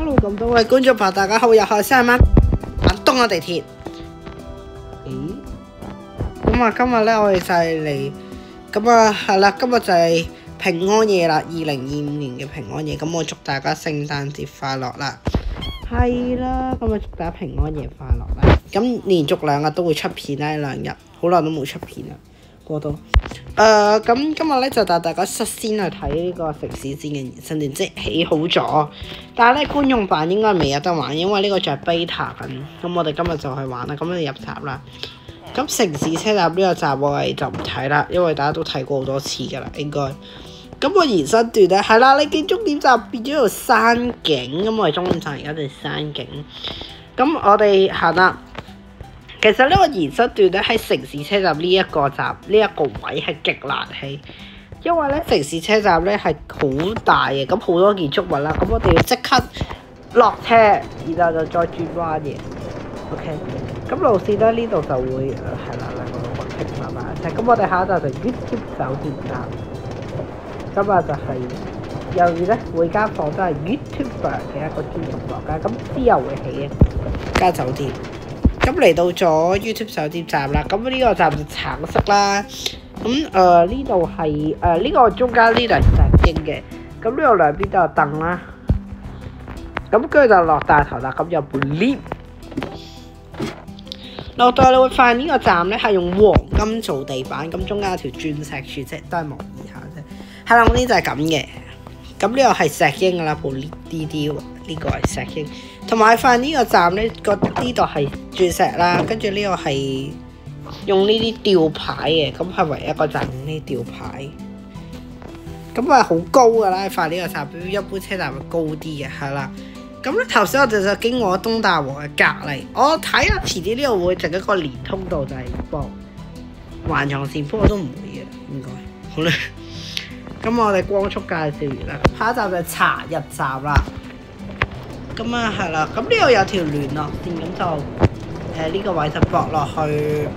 Hello， 咁多位觀眾朋友，大家好，又係三晚東亞地鐵。咁啊，今日咧我哋就係嚟，咁啊係啦，今日就係平安夜啦，2025年嘅平安夜。咁我祝大家聖誕節快樂啦。係啦，咁啊祝大家平安夜快樂啦。咁連續2日都會出片啦，2日好耐都冇出片啦，過到。咁今日咧就帶大家率先去睇呢個城市戰嘅延伸段，即係起好咗，但係咧觀眾版應該未有得玩，因為呢個就係 beta 緊。咁我哋今日就去玩啦，咁我哋入閘啦。咁城市車站呢個閘我哋就唔睇啦，因為大家都睇過好多次㗎啦，應該。咁個延伸段咧係啦，你見終點站變咗條山景，咁我哋終點站而家就係山景。咁我哋行啦。其實呢個延伸段咧喺城市車站呢一個站呢一個位係極難起，因為咧城市車站咧係好大嘅，咁好多建築物啦，咁我哋要即刻落車，然後就再轉彎嘅。OK， 咁路線咧呢度就會係啦，兩個路口拼埋埋一齊。咁我哋下一站就 YouTube 酒店站，咁啊就係右邊咧每間房都係 YouTuber 嘅一個專屬房間，咁之後會起嘅間酒店。咁嚟到咗 YouTube 酒店站啦，咁呢個站就橙色啦。咁呢度係呢個中間呢度係石英嘅，咁呢度兩邊都有凳啦。咁跟住就落大堂啦，咁有部 lift。落到你會發現呢個站咧係用黃金做地板，咁中間有條鑽石柱啫，都係模擬下啫。係啦，我呢就係咁嘅。咁呢個係石英噶啦，部 lift 呢個係石英。同埋發現呢個站咧，呢度係鑽石啦，跟住呢個係用呢啲吊牌嘅，咁係唯一一個站用呢啲吊牌。咁啊好高噶啦，發現呢個站比一般車站會高啲嘅，係啦。咁咧頭先我哋就經過東大王嘅隔離，我睇下遲啲呢度會整一個連通道，就係幫環狀線，不過都唔會嘅，應該。好啦，咁我哋光速介紹完啦，下一站就係茶日站啦。咁啊係啦，咁呢度有條聯絡線，咁就呢個位就駁落去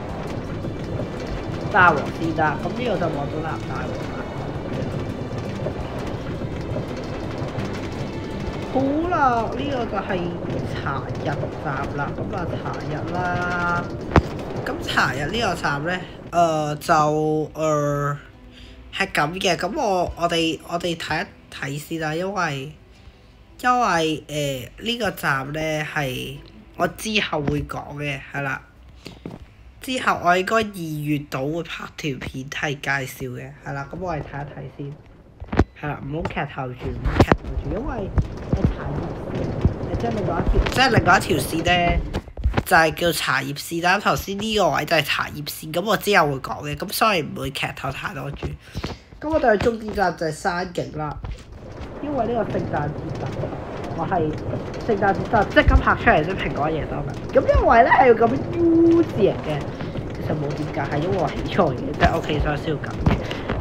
大王線啦。咁呢度就望到南大王啦。好啦，呢個就係茶日站啦。咁啊茶日啦，咁茶日呢個站咧，就係咁嘅。咁我哋睇一睇先啦，因為呢個站咧係我之後會講嘅，係啦。之後我應該2月度會拍條片係介紹嘅，係啦。咁我哋睇一睇先，係啦，唔好劇透住，因為茶葉線，即係另外一條線咧，就係叫茶葉線啦。頭先呢個位就係茶葉線，咁我之後會講嘅，咁所以唔會劇透太多住。咁我哋去終點站就係山景啦。因為呢個聖誕節集，我係聖誕節就即刻拍出嚟，即蘋果嘢多㗎。咁因為咧係要咁 U 字型嘅，其實冇點解，係因為我起錯嘅，即係我其實需要咁嘅。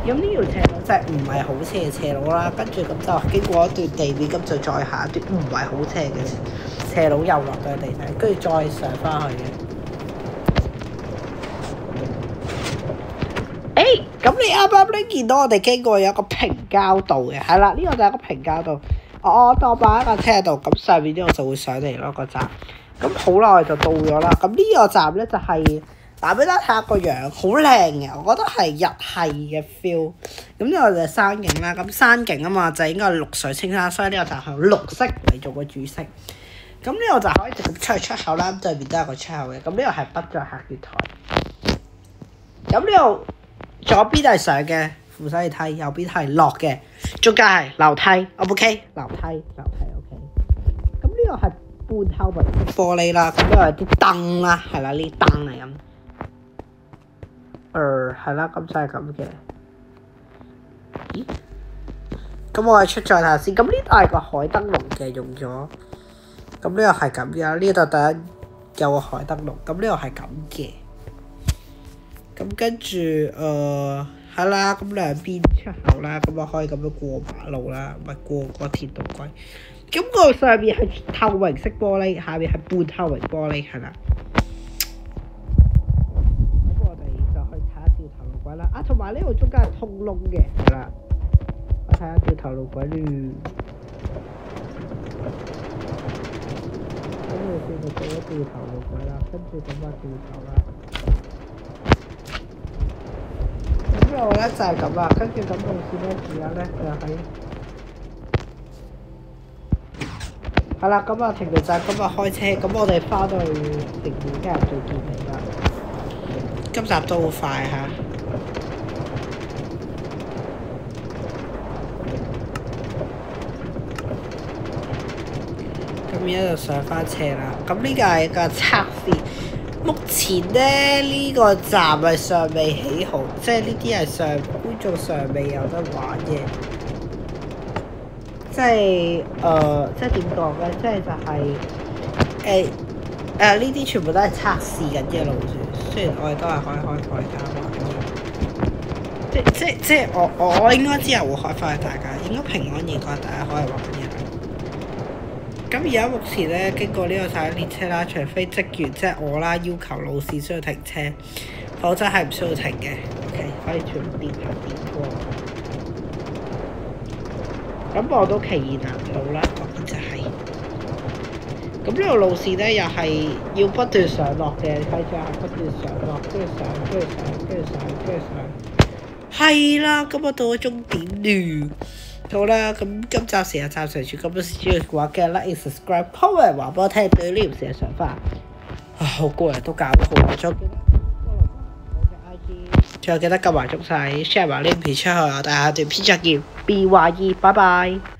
咁呢條斜路就係唔係好斜嘅斜路啦，跟住咁就經過一段地面，咁就再下一段唔係好斜嘅斜路，又落到地底，跟住再上翻去嘅。咁你啱啱咧見到我哋經過有一個平交道嘅，係啦，呢個就係個平交道。我當擺一架車喺度，咁上面呢個就會上嚟咯，個站。咁好耐就到咗啦。咁呢個站咧就係打俾大家睇下個樣，好靚嘅，我覺得係日系嘅 feel。咁呢個就係山景啦。咁山景啊嘛，就應該係綠水青山，所以呢個站係綠色嚟做個主色。咁呢個就可以直接出口啦，對面都有個出口嘅。咁呢個係北在客月台。咁呢度左邊係上嘅扶手梯，右邊係落嘅，中間係樓梯 ，OK？ 樓梯 OK。咁呢個係半透明玻璃啦，咁呢度有啲燈啦，係啦，呢啲燈嚟咁。係啦，咁就係咁嘅。咦？咁我哋出咗頭先，咁呢度係個海燈籠嘅用咗。咁呢個係咁嘅，呢度第一有個海燈籠，咁呢個係咁嘅。咁跟住係啦，咁兩邊出口啦，咁啊可以咁樣過馬路啦，唔係過個鐵道軌。咁個上面係透明式玻璃，下面係半透明玻璃，係啦。咁我哋就去睇下條頭路軌啦。同埋呢度中間係通窿嘅，係啦。我睇下條頭路軌啦。掉頭路軌啦，跟住咁啊掉頭啦。咁之後咧就係咁啦，跟住咁路線咧，而家咧就喺係啦，咁啊停到站，咁啊開車，咁我哋翻到去城市街入再見你啦。今集都好快嚇。咁而家就上翻車啦。咁呢個係一個測試。目前咧呢個站係尚未起好，即係呢啲係觀眾尚未有得玩嘅。即係即係點講咧？即係就係呢啲全部都係測試緊嘅路線。雖然我哋都係可以開放大家玩嘅。即係我應該之後會開翻去大家，應該平安夜嗰日大家可以玩嘅。咁而家目前咧經過呢個晒列車啦，除非職員即係我啦要求路線需要停車，否則係唔需要停嘅。OK， 可以全部掂下掂過。咁我都其言難路啦，講就係。咁呢個路線咧又係要不斷上落嘅，睇住係不斷上落，跟住上，跟住上，跟住上，跟住上。係啦，咁我到咗終點了。好啦，咁今集時間暫時住咁多時嘅話，記得 like、subscribe、comment 話俾我聽對呢條線嘅想法。好攰啊，都搞咗好耐，仲記得 follow 我嘅 IG，仲有記得撳埋鐘仔 share 埋呢片出去，我哋下段片再見，BYE，拜拜。